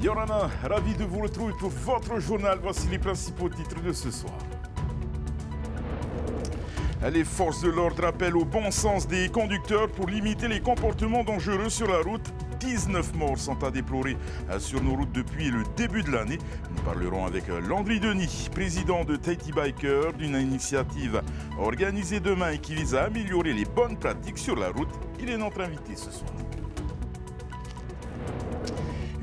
Yorana, ravi de vous retrouver pour votre journal. Voici les principaux titres de ce soir. Les forces de l'ordre appellent au bon sens des conducteurs pour limiter les comportements dangereux sur la route. 19 morts sont à déplorer sur nos routes depuis le début de l'année. Nous parlerons avec Landry Denis, président de Tahiti Biker, d'une initiative organisée demain et qui vise à améliorer les bonnes pratiques sur la route. Il est notre invité ce soir.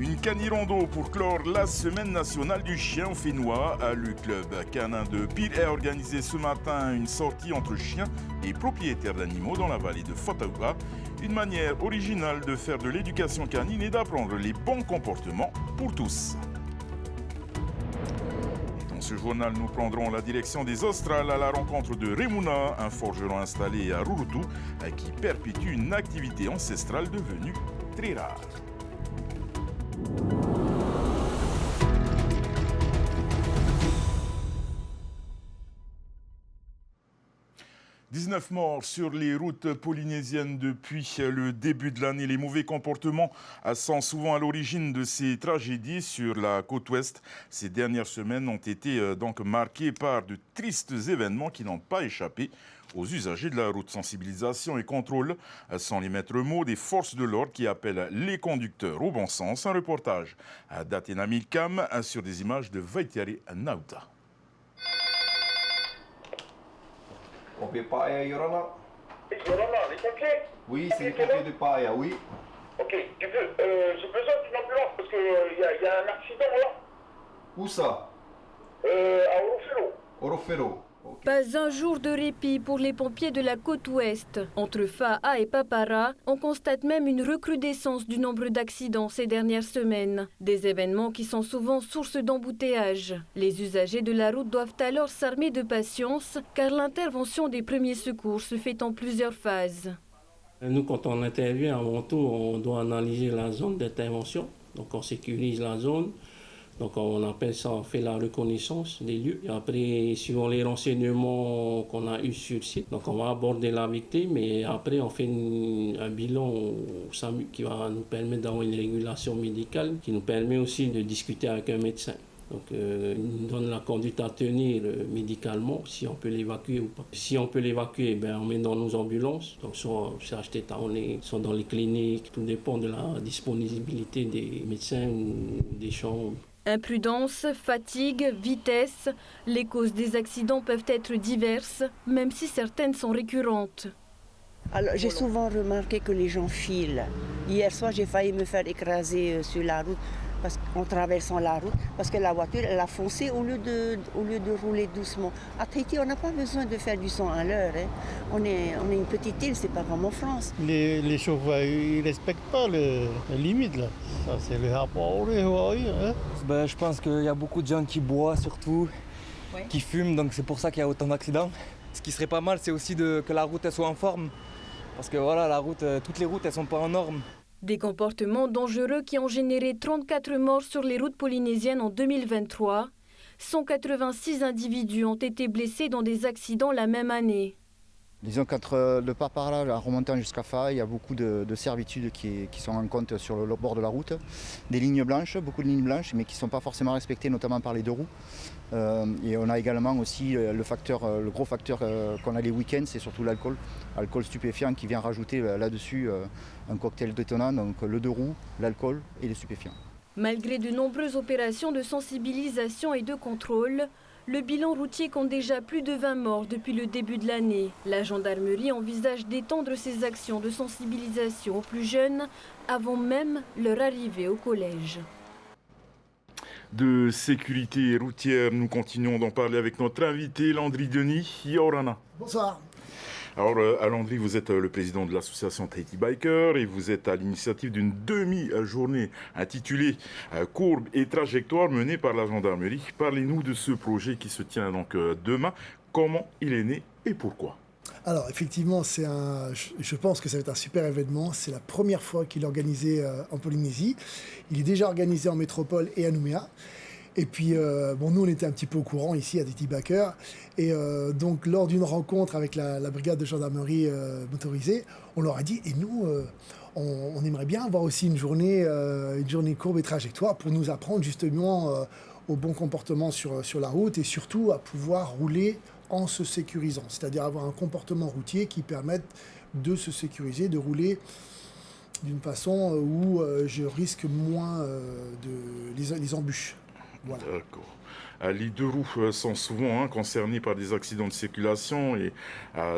Une canirondo pour clore la semaine nationale du chien fénois. Le club canin de Pire a organisé ce matin une sortie entre chiens et propriétaires d'animaux dans la vallée de Fotaouba. Une manière originale de faire de l'éducation canine et d'apprendre les bons comportements pour tous. Et dans ce journal, nous prendrons la direction des Australes à la rencontre de Remuna, un forgeron installé à Rurutu qui perpétue une activité ancestrale devenue très rare. 19 morts sur les routes polynésiennes depuis le début de l'année. Les mauvais comportements sont souvent à l'origine de ces tragédies sur la côte ouest. Ces dernières semaines ont été donc marquées par de tristes événements qui n'ont pas échappé aux usagers de la route. Sensibilisation et contrôle sont les maîtres mots des forces de l'ordre qui appellent les conducteurs au bon sens. Un reportage d'Athéna Milcam sur des images de Vaitiari Nauta. Pompier Paia, Yorana. Yorana, les pompiers? Oui, c'est les pompiers de Paia, oui. Ok, j'ai besoin d'une ambulance parce qu'il y a un accident là. Où ça? À Orofero. Orofero. Okay. Pas un jour de répit pour les pompiers de la côte ouest. Entre Fa'a et Papara, on constate même une recrudescence du nombre d'accidents ces dernières semaines. Des événements qui sont souvent source d'embouteillage. Les usagers de la route doivent alors s'armer de patience car l'intervention des premiers secours se fait en plusieurs phases. Nous, quand on intervient à Monto, on doit analyser la zone d'intervention. Donc on sécurise la zone. Donc on appelle ça, on fait la reconnaissance des lieux. Et après, suivant les renseignements qu'on a eus sur le site, donc on va aborder la victime et après on fait un bilan au SAMU qui va nous permettre d'avoir une régulation médicale, qui nous permet aussi de discuter avec un médecin. Donc il nous donne la conduite à tenir médicalement, si on peut l'évacuer ou pas. Si on peut l'évacuer, on met dans nos ambulances, donc soit c'est acheté taonné, soit dans les cliniques, tout dépend de la disponibilité des médecins ou des chambres. Imprudence, fatigue, vitesse, les causes des accidents peuvent être diverses, même si certaines sont récurrentes. Alors, j'ai souvent remarqué que les gens filent. Hier soir, j'ai failli me faire écraser sur la route en traversant la route, parce que la voiture, elle a foncé au lieu de rouler doucement. À Tahiti, on n'a pas besoin de faire du 100 à l'heure. Hein. On est une petite île, c'est pas comme en France. Les chauffeurs, ils ne respectent pas les limites, là. Ça, c'est le rapport. Hein. Je pense qu'il y a beaucoup de gens qui boivent surtout, qui fument, donc c'est pour ça qu'il y a autant d'accidents. Ce qui serait pas mal, c'est aussi que la route elle soit en forme. Parce que voilà, la route, toutes les routes, elles sont pas en norme. Des comportements dangereux qui ont généré 34 morts sur les routes polynésiennes en 2023. 186 individus ont été blessés dans des accidents la même année. Disons qu'entre le Papara, en remontant jusqu'à Fa'a, il y a beaucoup de servitudes qui sont en compte sur le bord de la route. Des lignes blanches, beaucoup de lignes blanches, mais qui ne sont pas forcément respectées, notamment par les deux roues. Et on a également aussi le gros facteur qu'on a les week-ends, c'est surtout l'alcool. Alcool stupéfiant qui vient rajouter là-dessus un cocktail détonnant, donc le deux roues, l'alcool et les stupéfiants. Malgré de nombreuses opérations de sensibilisation et de contrôle, le bilan routier compte déjà plus de 20 morts depuis le début de l'année. La gendarmerie envisage d'étendre ses actions de sensibilisation aux plus jeunes avant même leur arrivée au collège. De sécurité routière, nous continuons d'en parler avec notre invité, Landry Denis. Yorana. Bonsoir. Alors, Landry, vous êtes le président de l'association Tahiti Biker et vous êtes à l'initiative d'une demi-journée intitulée Courbes et trajectoires menée par la gendarmerie. Parlez-nous de ce projet qui se tient donc demain. Comment il est né et pourquoi? Alors, effectivement, je pense que ça va être un super événement. C'est la première fois qu'il est organisé en Polynésie. Il est déjà organisé en métropole et à Nouméa. Et puis, nous, on était un petit peu au courant ici à Tahiti Biker. Et donc, lors d'une rencontre avec la brigade de gendarmerie motorisée, on leur a dit, et nous, on aimerait bien avoir aussi une journée courbe et trajectoire pour nous apprendre justement au bon comportement sur la route et surtout à pouvoir rouler en se sécurisant. C'est-à-dire avoir un comportement routier qui permette de se sécuriser, de rouler d'une façon où je risque moins les embûches. Voilà. D'accord. Les deux roues sont souvent concernés par des accidents de circulation et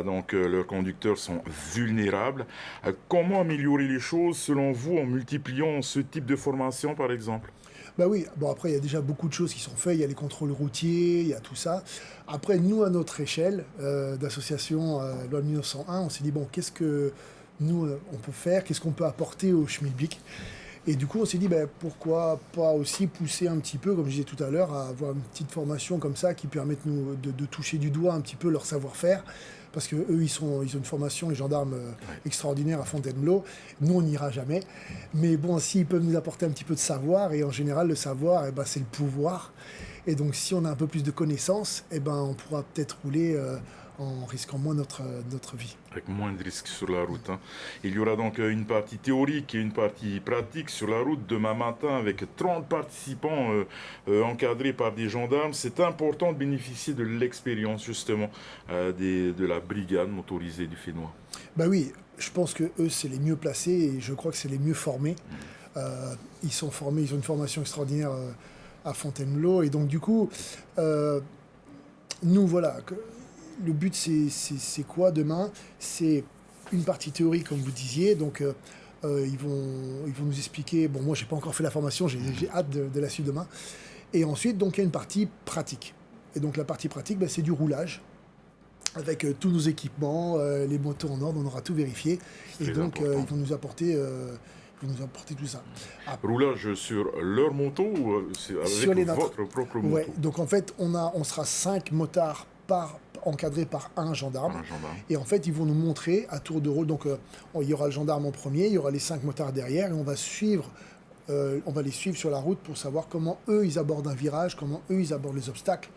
donc leurs conducteurs sont vulnérables. Comment améliorer les choses selon vous en multipliant ce type de formation par exemple ? Bah oui, bon après il y a déjà beaucoup de choses qui sont faites, il y a les contrôles routiers, il y a tout ça. Après nous à notre échelle d'association loi 1901, on s'est dit bon qu'est-ce que nous on peut faire, qu'est-ce qu'on peut apporter au Schmilblick. Et du coup, on s'est dit, pourquoi pas aussi pousser un petit peu, comme je disais tout à l'heure, à avoir une petite formation comme ça qui permette nous de toucher du doigt un petit peu leur savoir-faire. Parce qu'eux, ils ont une formation, les gendarmes, extraordinaire à Fontainebleau. Nous, on n'ira jamais. Mais bon, s'ils peuvent nous apporter un petit peu de savoir, et en général, le savoir, c'est le pouvoir. Et donc, si on a un peu plus de connaissances, on pourra peut-être rouler en risquant moins notre vie. Avec moins de risques sur la route. Il y aura donc une partie théorique et une partie pratique sur la route demain matin avec 30 participants encadrés par des gendarmes. C'est important de bénéficier de l'expérience justement de la brigade motorisée du Fénois. Oui, je pense que eux c'est les mieux placés et je crois que c'est les mieux formés. Ils sont formés, ils ont une formation extraordinaire à Fontainebleau et donc du coup, nous voilà. Le but, c'est quoi demain ? C'est une partie théorique, comme vous disiez. Donc, ils vont nous expliquer. Bon, moi, j'ai pas encore fait la formation. J'ai hâte de la suivre demain. Et ensuite, donc, il y a une partie pratique. Et donc, la partie pratique, c'est du roulage avec tous nos équipements, les motos en ordre. On aura tout vérifié. Et donc, ils vont nous apporter tout ça. Roulage sur leur moto ou avec votre propre moto ? Ouais. Donc, en fait, on sera 5 motards encadrés par un gendarme. Et en fait, ils vont nous montrer à tour de rôle. Donc, il y aura le gendarme en premier, il y aura les 5 motards derrière, et on va les suivre sur la route pour savoir comment eux, ils abordent un virage, comment eux, ils abordent les obstacles,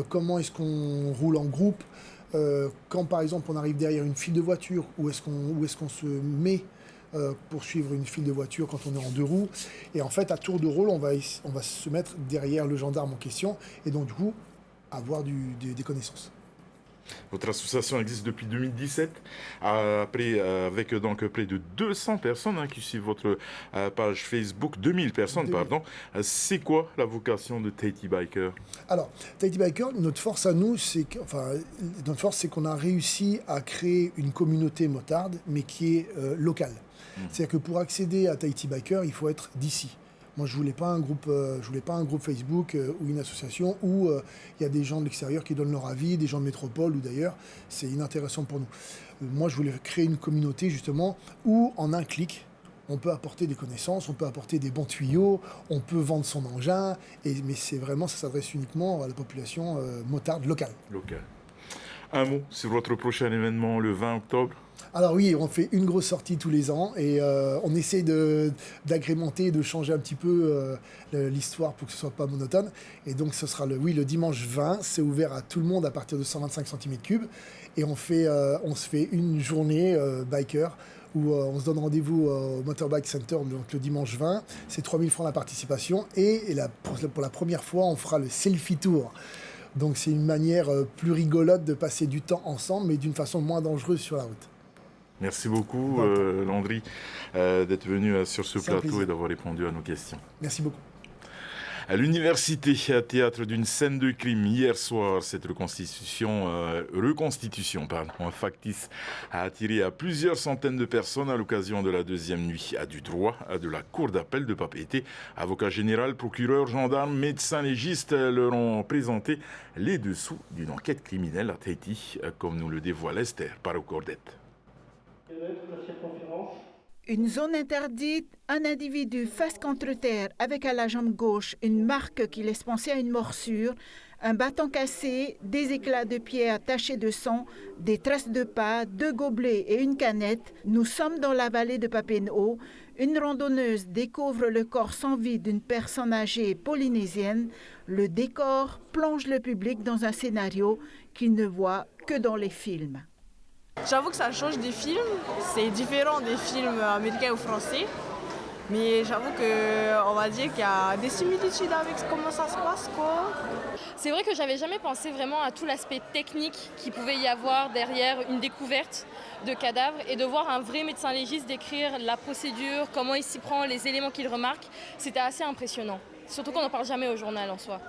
comment est-ce qu'on roule en groupe, quand, par exemple, on arrive derrière une file de voiture, où est-ce qu'on se met pour suivre une file de voiture quand on est en 2 roues. Et en fait, à tour de rôle, on va se mettre derrière le gendarme en question, et donc, du coup, avoir des connaissances. Votre association existe depuis 2017, avec donc près de 200 personnes qui suivent votre page Facebook, 2000 personnes, pardon. C'est quoi la vocation de Tahiti Biker ? Alors, Tahiti Biker, notre force à nous, c'est qu'on a réussi à créer une communauté motarde, mais qui est locale. C'est-à-dire que pour accéder à Tahiti Biker, il faut être d'ici. Moi, je voulais pas un groupe Facebook ou une association où il y a des gens de l'extérieur qui donnent leur avis, des gens de métropole ou d'ailleurs. C'est inintéressant pour nous. Moi, je voulais créer une communauté justement où, en un clic, on peut apporter des connaissances, on peut apporter des bons tuyaux, on peut vendre son engin. Mais ça s'adresse uniquement à la population motarde locale. Un mot sur votre prochain événement le 20 octobre. Alors oui, on fait une grosse sortie tous les ans et on essaie d'agrémenter, de changer un petit peu l'histoire pour que ce soit pas monotone. Et donc ce sera le dimanche 20, c'est ouvert à tout le monde à partir de 125 cm3 et on se fait une journée biker où on se donne rendez-vous au Motorbike Center donc le dimanche 20. C'est 3 000 francs la participation et pour la première fois, on fera le selfie tour. Donc c'est une manière plus rigolote de passer du temps ensemble mais d'une façon moins dangereuse sur la route. Merci beaucoup, Landry, d'être venu sur ce plateau et d'avoir répondu à nos questions. Merci beaucoup. À l'université, théâtre d'une scène de crime, hier soir, cette reconstitution factice a attiré à plusieurs centaines de personnes à l'occasion de la deuxième nuit du droit de la cour d'appel de Papeete. Avocat général, procureur, gendarme, médecin légiste leur ont présenté les dessous d'une enquête criminelle à Tahiti, comme nous le dévoile Esther Parocordette. Une zone interdite, un individu face contre terre avec à la jambe gauche une marque qui laisse penser à une morsure, Un bâton cassé, des éclats de pierre tachés de sang, des traces de pas, 2 gobelets et une canette. Nous sommes dans la vallée de Papineau. Une randonneuse découvre le corps sans vie d'une personne âgée polynésienne. Le décor plonge le public dans un scénario qu'il ne voit que dans les films. J'avoue que ça change des films. C'est différent des films américains ou français. Mais j'avoue qu'on va dire qu'il y a des similitudes avec comment ça se passe, quoi. C'est vrai que j'avais jamais pensé vraiment à tout l'aspect technique qu'il pouvait y avoir derrière une découverte de cadavres et de voir un vrai médecin légiste décrire la procédure, comment il s'y prend, les éléments qu'il remarque. C'était assez impressionnant. Surtout qu'on n'en parle jamais au journal en soi.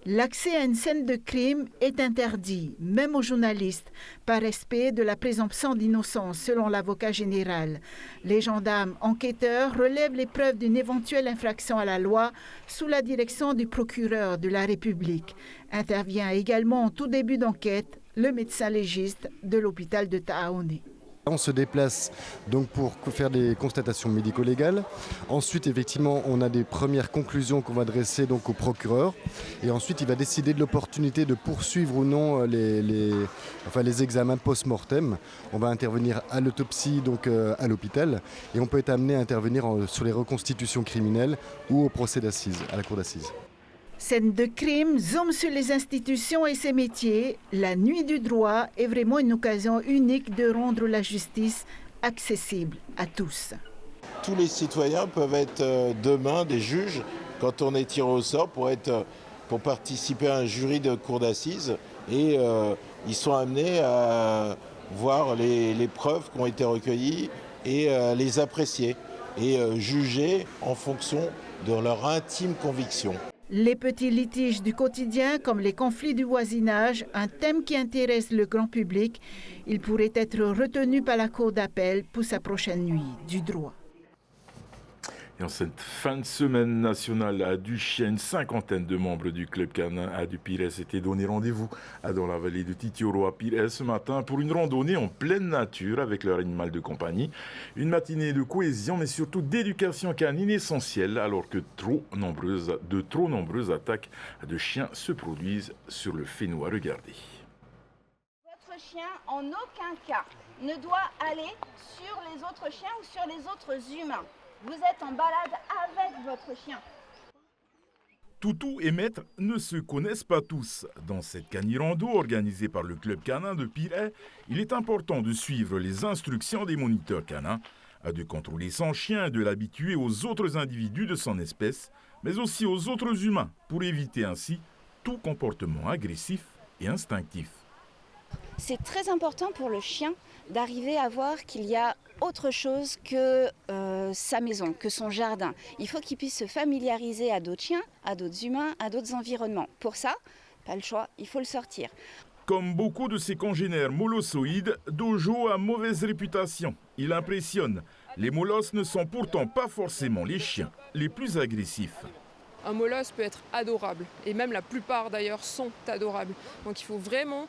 L'accès à une scène de crime est interdit, même aux journalistes, par respect de la présomption d'innocence, selon l'avocat général. Les gendarmes enquêteurs relèvent les preuves d'une éventuelle infraction à la loi sous la direction du procureur de la République. Intervient également en tout début d'enquête le médecin légiste de l'hôpital de Taoné. On se déplace donc pour faire des constatations médico-légales. Ensuite, effectivement, on a des premières conclusions qu'on va dresser donc au procureur. Et ensuite, il va décider de l'opportunité de poursuivre ou non les examens post-mortem. On va intervenir à l'autopsie, donc à l'hôpital. Et on peut être amené à intervenir sur les reconstitutions criminelles ou au procès d'assises, à la cour d'assises. Scène de crime, zoom sur les institutions et ses métiers. La nuit du droit est vraiment une occasion unique de rendre la justice accessible à tous. Tous les citoyens peuvent être demain des juges quand on est tiré au sort pour participer à un jury de cour d'assises. Et ils sont amenés à voir les preuves qui ont été recueillies et les apprécier et juger en fonction de leur intime conviction. Les petits litiges du quotidien, comme les conflits du voisinage, un thème qui intéresse le grand public, il pourrait être retenu par la Cour d'appel pour sa prochaine nuit du droit. Et en cette fin de semaine nationale à Duchien, une cinquantaine de membres du club canin à du Pires s'étaient donné rendez-vous dans la vallée de Titioro à Pires ce matin pour une randonnée en pleine nature avec leur animal de compagnie. Une matinée de cohésion mais surtout d'éducation canine essentielle alors que de trop nombreuses attaques de chiens se produisent sur le Fénois. Regardez. Votre chien en aucun cas ne doit aller sur les autres chiens ou sur les autres humains. Vous êtes en balade avec votre chien. Toutou et Maître ne se connaissent pas tous. Dans cette canirando organisée par le club canin de Pires, il est important de suivre les instructions des moniteurs canins, de contrôler son chien et de l'habituer aux autres individus de son espèce, mais aussi aux autres humains, pour éviter ainsi tout comportement agressif et instinctif. C'est très important pour le chien d'arriver à voir qu'il y a autre chose que sa maison, que son jardin. Il faut qu'il puisse se familiariser à d'autres chiens, à d'autres humains, à d'autres environnements. Pour ça, pas le choix, il faut le sortir. Comme beaucoup de ses congénères molossoïdes, Dojo a mauvaise réputation. Il impressionne. Les molosses ne sont pourtant pas forcément les chiens les plus agressifs. Un molosse peut être adorable, et même la plupart d'ailleurs sont adorables. Donc il faut vraiment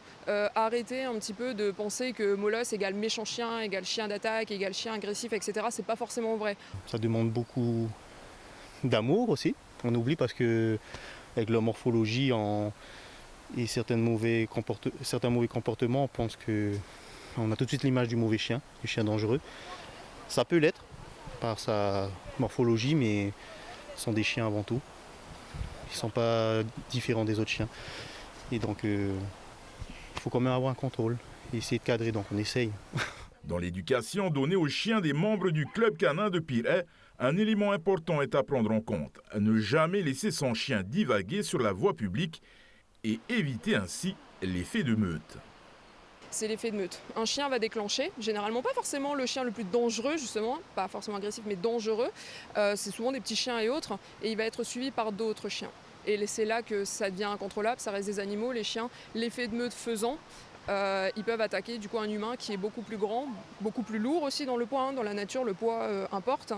arrêter un petit peu de penser que molosse égale méchant chien, égale chien d'attaque, égale chien agressif, etc. C'est pas forcément vrai. Ça demande beaucoup d'amour aussi. On oublie parce que avec leur morphologie et certains mauvais comportements, on pense qu'on a tout de suite l'image du mauvais chien, du chien dangereux. Ça peut l'être par sa morphologie, mais ce sont des chiens avant tout. Ils ne sont pas différents des autres chiens. Et donc, il faut quand même avoir un contrôle et essayer de cadrer, donc on essaye. Dans l'éducation donnée aux chiens des membres du club canin de Pires, un élément important est à prendre en compte. Ne jamais laisser son chien divaguer sur la voie publique et éviter ainsi l'effet de meute. C'est l'effet de meute. Un chien va déclencher, généralement pas forcément le chien le plus dangereux justement, pas forcément agressif mais dangereux, c'est souvent des petits chiens et autres, et il va être suivi par d'autres chiens. Et c'est là que ça devient incontrôlable, ça reste des animaux, les chiens, l'effet de meute faisant, ils peuvent attaquer du coup un humain qui est beaucoup plus grand, beaucoup plus lourd aussi dans le poids, hein. Dans la nature le poids importe.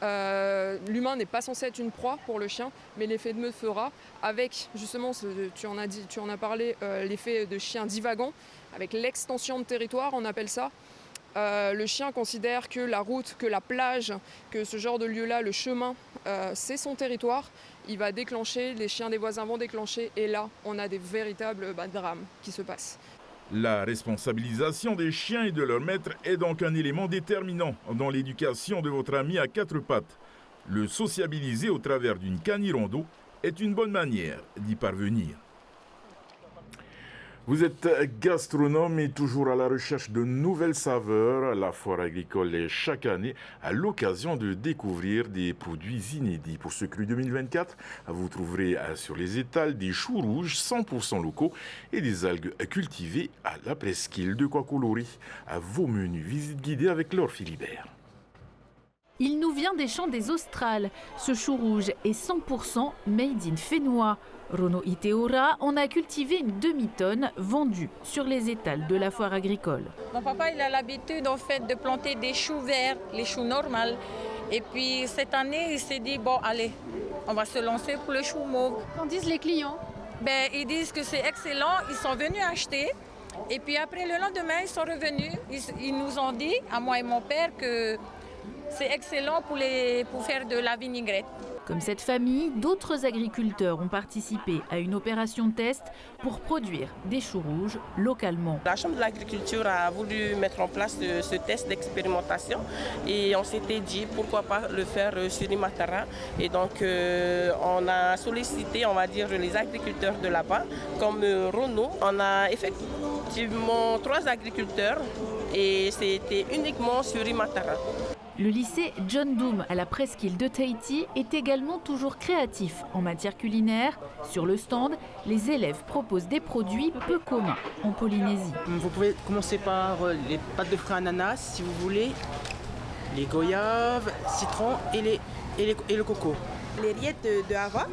L'humain n'est pas censé être une proie pour le chien, mais l'effet de meute fera avec justement, tu en as parlé, l'effet de chien divagant, avec l'extension de territoire, on appelle ça. Le chien considère que la route, que la plage, que ce genre de lieu-là, le chemin, c'est son territoire. Il va déclencher, les chiens des voisins vont déclencher et là, on a des véritables drames qui se passent. La responsabilisation des chiens et de leurs maîtres est donc un élément déterminant dans l'éducation de votre ami à quatre pattes. Le sociabiliser au travers d'une canirondo est une bonne manière d'y parvenir. Vous êtes gastronome et toujours à la recherche de nouvelles saveurs. La foire agricole est chaque année à l'occasion de découvrir des produits inédits. Pour ce cru 2024, vous trouverez sur les étals des choux rouges 100% locaux et des algues cultivées à la presqu'île. De quoi colorer à vos menus. Visite guidée avec Laure Philibert. Il nous vient des champs des Australes. Ce chou rouge est 100% made in Fénois. Rono Iteora en a cultivé une demi-tonne vendue sur les étals de la foire agricole. Mon papa il a l'habitude en fait de planter des choux verts, les choux normaux. Et puis cette année il s'est dit bon allez, on va se lancer pour le chou mauve. Qu'en disent les clients? Ils disent que c'est excellent, ils sont venus acheter. Et puis après le lendemain ils sont revenus, ils nous ont dit, à moi et mon père, que c'est excellent pour faire de la vinaigrette. Comme cette famille, d'autres agriculteurs ont participé à une opération test pour produire des choux rouges localement. La Chambre de l'agriculture a voulu mettre en place ce test d'expérimentation et on s'était dit pourquoi pas le faire sur Imatara. Et donc on a sollicité, on va dire, les agriculteurs de là-bas, comme Renault. On a effectivement 3 agriculteurs et c'était uniquement sur Imatara. Le lycée John Doom à la presqu'île de Tahiti est également toujours créatif en matière culinaire. Sur le stand, les élèves proposent des produits peu communs en Polynésie. Vous pouvez commencer par les pâtes de fruits ananas si vous voulez, les goyaves, citron et le coco. Les rillettes de hava,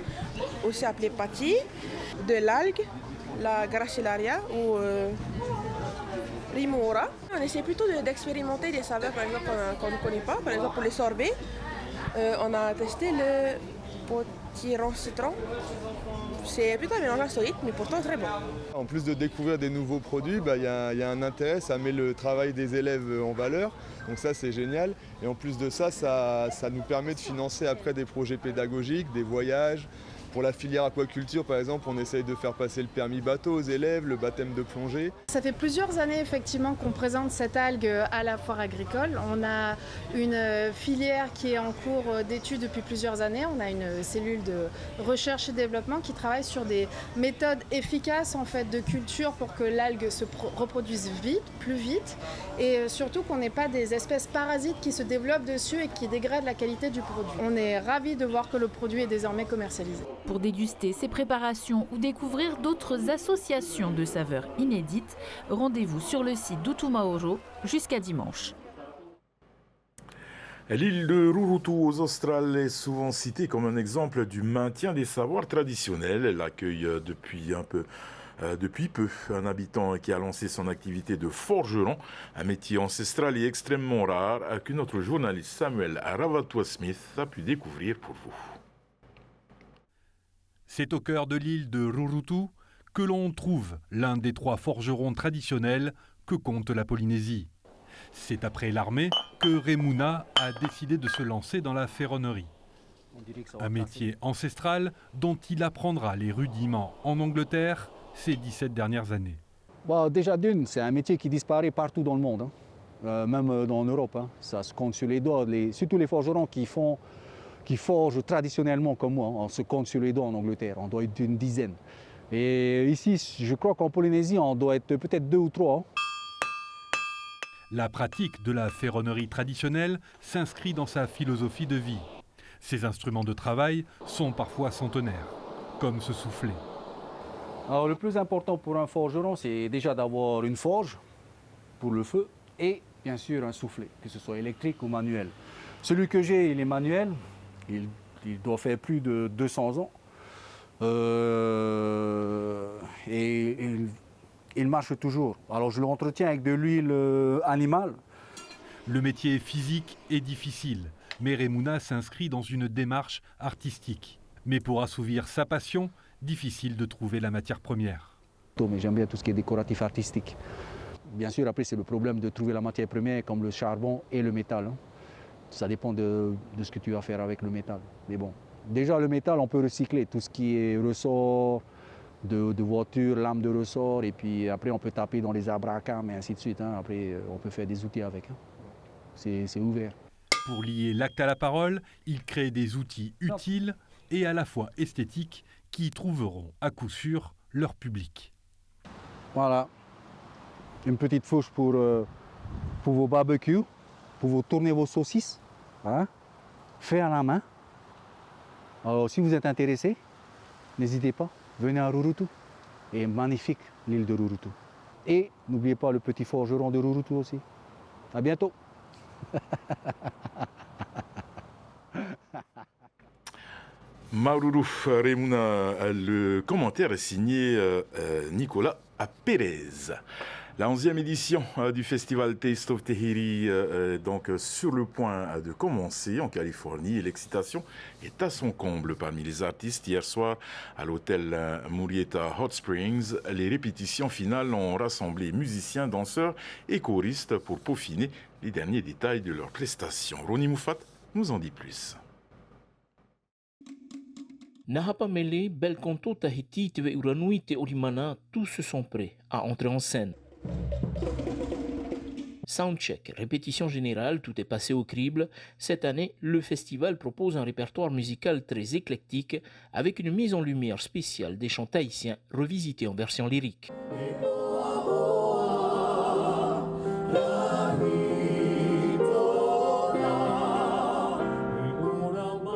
aussi appelées pati, de l'algue, la gracilaria ou Rimora. On essaie plutôt d'expérimenter des saveurs par exemple qu'on ne connaît pas. Par exemple pour les sorbets, on a testé le potiron citron. C'est plutôt un mélange insolite mais pourtant très bon. En plus de découvrir des nouveaux produits, il y a un intérêt, ça met le travail des élèves en valeur. Donc ça c'est génial. Et en plus de ça, ça nous permet de financer après des projets pédagogiques, des voyages. Pour la filière aquaculture, par exemple, on essaye de faire passer le permis bateau aux élèves, le baptême de plongée. Ça fait plusieurs années effectivement qu'on présente cette algue à la foire agricole. On a une filière qui est en cours d'études depuis plusieurs années. On a une cellule de recherche et développement qui travaille sur des méthodes efficaces en fait, de culture pour que l'algue se reproduise vite, plus vite. Et surtout qu'on n'ait pas des espèces parasites qui se développent dessus et qui dégradent la qualité du produit. On est ravis de voir que le produit est désormais commercialisé. Pour déguster ces préparations ou découvrir d'autres associations de saveurs inédites, rendez-vous sur le site d'Utumaoro jusqu'à dimanche. L'île de Rurutu aux Australes est souvent citée comme un exemple du maintien des savoirs traditionnels. Elle accueille depuis peu un habitant qui a lancé son activité de forgeron, un métier ancestral et extrêmement rare que notre journaliste Samuel Ravatua-Smith a pu découvrir pour vous. C'est au cœur de l'île de Rurutu que l'on trouve l'un des 3 forgerons traditionnels que compte la Polynésie. C'est après l'armée que Remuna a décidé de se lancer dans la ferronnerie. Un métier ancestral dont il apprendra les rudiments en Angleterre ces 17 dernières années. Déjà d'une, c'est un métier qui disparaît partout dans le monde, même en Europe. Ça se compte sur les doigts, surtout les forgerons qui forgent traditionnellement comme moi, on se compte sur les doigts en Angleterre, on doit être une dizaine. Et ici, je crois qu'en Polynésie, on doit être peut-être 2 ou 3. La pratique de la ferronnerie traditionnelle s'inscrit dans sa philosophie de vie. Ses instruments de travail sont parfois centenaires, comme ce soufflet. Alors, le plus important pour un forgeron, c'est déjà d'avoir une forge pour le feu et bien sûr un soufflet, que ce soit électrique ou manuel. Celui que j'ai, il est manuel. Il doit faire plus de 200 ans et il marche toujours. Alors je l'entretiens avec de l'huile animale. Le métier est physique et difficile, mais Remuna s'inscrit dans une démarche artistique. Mais pour assouvir sa passion, difficile de trouver la matière première. Mais j'aime bien tout ce qui est décoratif artistique. Bien sûr, après, c'est le problème de trouver la matière première comme le charbon et le métal. Ça dépend de ce que tu vas faire avec le métal. Mais bon, déjà le métal, on peut recycler tout ce qui est ressort de voitures, lames de ressort, et puis après on peut taper dans les abracams et ainsi de suite. Après, on peut faire des outils avec. C'est ouvert. Pour lier l'acte à la parole, il crée des outils utiles et à la fois esthétiques qui trouveront à coup sûr leur public. Voilà, une petite fourche pour vos barbecues, pour vous tourner vos saucisses, fait à la main. Alors si vous êtes intéressé, n'hésitez pas, venez à Rurutu. Et magnifique l'île de Rurutu. Et n'oubliez pas le petit forgeron de Rurutu aussi. À bientôt. Maruru Remuna, le commentaire est signé Nicolas Pérez. La 11e édition du festival Taste of Tahiri donc sur le point de commencer en Californie et l'excitation est à son comble parmi les artistes. Hier soir à l'hôtel Murrieta Hot Springs, les répétitions finales ont rassemblé musiciens, danseurs et choristes pour peaufiner les derniers détails de leurs prestations. Ronnie Moufat nous en dit plus. Nahapa Mele, Belcanto, Tahiti, Teve Uranui, Te Orimana, tous sont prêts à entrer en scène. Soundcheck, répétition générale, tout est passé au crible. Cette année, le festival propose un répertoire musical très éclectique avec une mise en lumière spéciale des chants tahitiens revisités en version lyrique.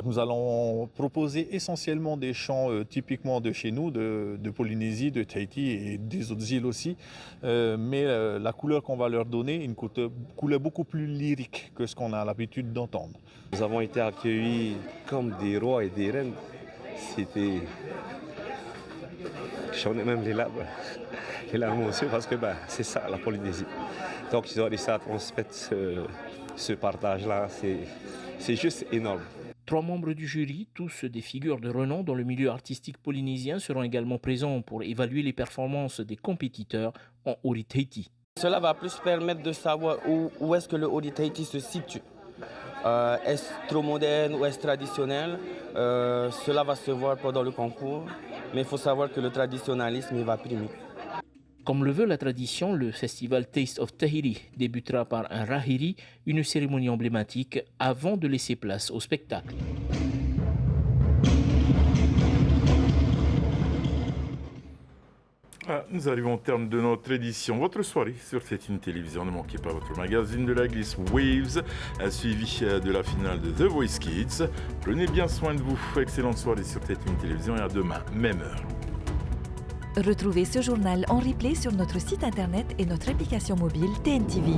Nous allons proposer essentiellement des chants typiquement de chez nous, de Polynésie, de Tahiti et des autres îles aussi. Mais la couleur qu'on va leur donner, une couleur beaucoup plus lyrique que ce qu'on a l'habitude d'entendre. Nous avons été accueillis comme des rois et des reines. C'était... J'en ai même les larmes aussi parce que c'est ça la Polynésie. Donc ils ont réussi à transmettre ce partage-là. C'est juste énorme. 3 membres du jury, tous des figures de renom dans le milieu artistique polynésien, seront également présents pour évaluer les performances des compétiteurs en Ori Tahiti. Cela va plus permettre de savoir où est-ce que le Ori Tahiti se situe. Est-ce trop moderne ou est-ce traditionnel? Cela va se voir pendant le concours, mais il faut savoir que le traditionnalisme il va primer. Comme le veut la tradition, le festival Taste of Tahiri débutera par un rahiri, une cérémonie emblématique, avant de laisser place au spectacle. Nous arrivons au terme de notre édition. Votre soirée sur C'est une télévision. Ne manquez pas votre magazine de la glisse Waves, suivi de la finale de The Voice Kids. Prenez bien soin de vous. Excellente soirée sur C'est une télévision et à demain, même heure. Retrouvez ce journal en replay sur notre site internet et notre application mobile TNTV.